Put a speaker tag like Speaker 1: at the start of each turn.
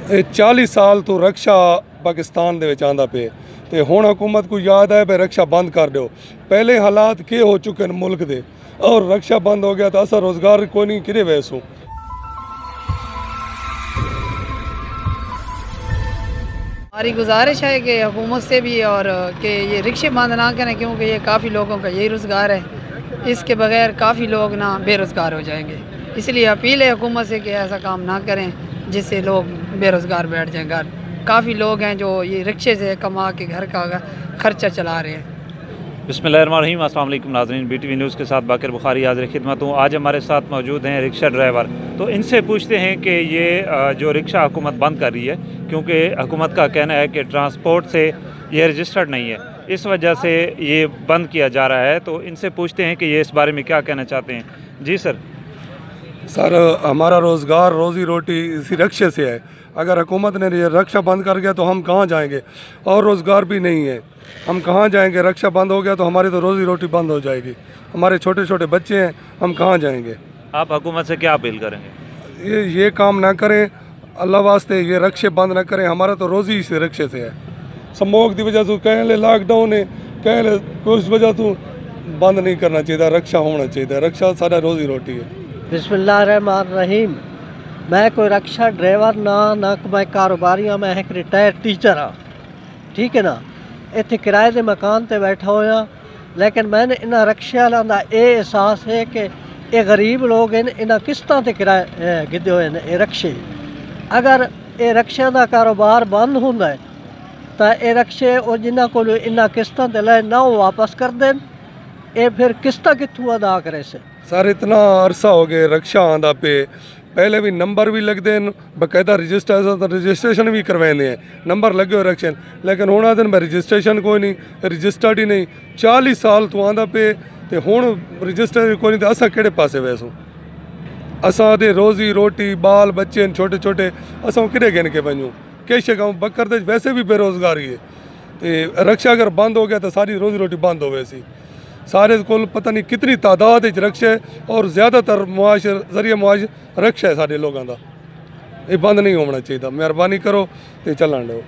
Speaker 1: 40 साल तो रक्षा पाकिस्तान दे विच आंदा पे ते हुण हुकूमत को याद है भाई रक्षा बंद कर दो। पहले हालात के हो चुके हैं मुल्क दे और रक्षा बंद हो गया तो असा रोज़गार कोई नहीं किरे वैसू।
Speaker 2: हमारी गुजारिश है कि हुकूमत से भी और कि ये रिक्शे बंद ना करें, क्योंकि ये काफ़ी लोगों का यही रोज़गार है। इसके बगैर काफ़ी लोग ना बेरोज़गार हो जाएंगे, इसलिए अपील है हुकूमत से कि ऐसा काम ना करें जिससे लोग बेरोज़गार बैठ जाएं। घर काफ़ी लोग हैं जो ये रिक्शे से कमा के घर का खर्चा चला रहे हैं।
Speaker 3: बिस्मिल्लाहिर्रहमानिर्रहीम। अस्सलाम वालेकुम नाज़रीन, BTV न्यूज़ के साथ बाकर बुखारी हाज़िर खिदमत हूँ। आज हमारे साथ मौजूद हैं रिक्शा ड्राइवर, तो इनसे पूछते हैं कि ये जो रिक्शा हुकूमत बंद कर रही है, क्योंकि हुकूमत का कहना है कि ट्रांसपोर्ट से ये रजिस्टर्ड नहीं है, इस वजह से ये बंद किया जा रहा है। तो इनसे पूछते हैं कि ये इस बारे में क्या कहना चाहते हैं। जी सर।
Speaker 1: हमारा रोज़गार रोज़ी रोटी इसी रक्षे से है। अगर हुकूमत ने ये रक्षा बंद कर गया तो हम कहाँ जाएंगे, और रोज़गार भी नहीं है, हम कहाँ जाएंगे। रक्षा बंद हो गया तो हमारी तो रोज़ी रोटी बंद हो जाएगी, हमारे छोटे छोटे बच्चे हैं, हम कहाँ जाएंगे।
Speaker 3: आप हुकूमत से क्या अपील करेंगे?
Speaker 1: ये काम ना करें, अल्लाह वास्ते ये रक्षे बंद ना करें। हमारा तो रोज़ी इस रक्षे से है। स्मोक की वजह से कहें ले लॉकडाउन है, कहें ले उस वजह तो बंद नहीं करना चाहिए, रक्षा होना चाहिए। रक्षा सारा रोज़ी रोटी है।
Speaker 4: बिस्मिल्लाहिर्रहमानिर्रहीम। मैं कोई रक्षा ड्राइवर ना मैं कारोबारी हाँ, मैं एक रिटायर्ड टीचर हाँ, ठीक है ना। इतने किराए के मकान पर बैठा होया, लेकिन मैंने इन्होंने रक्षा वालों का ये एहसास है कि ये गरीब लोग इन्होंने किस्तों पर किराए गिदे हुए हैं। ये रक्षे अगर ये रक्षा का कारोबार बंद होंदा है तो ये रक्षे और जिन्हों को इन्होंने किस्तों पर लाए ना वो वापस कर दें, ये फिर किस्तां कितों अदा करे से।
Speaker 1: सर इतना अरसा हो गया रक्षा आंदा पे, पहले भी नंबर भी लगते हैं, बाकायदा रजिस्ट्रेशन भी करवाते हैं, नंबर लगे हुए रक्षे, लेकिन हूँ दिन में रजिस्ट्रेशन कोई नहीं, रजिस्टर्ड ही नहीं। 40 साल तो आंदा पे तो हूँ रजिस्टर कोई नहीं, तो असा केड़े पासे वैसू। असा दे रोज़ी रोटी बाल बच्चे छोटे छोटे असा किड़े गिन के वजूँ किश गाँव बकर दे वैसे भी बेरोज़गारी है। तो रक्षा अगर बंद हो गया तो सारी रोज़ी रोटी बंद हो वैसी। सारे को पता नहीं कितनी तादाद रक्षा है और ज़्यादातर मुआश जरिए मुआश रक्षा है सारे लोगों का। ये बंद नहीं होना चाहिए। मेहरबानी करो तो चलन दो।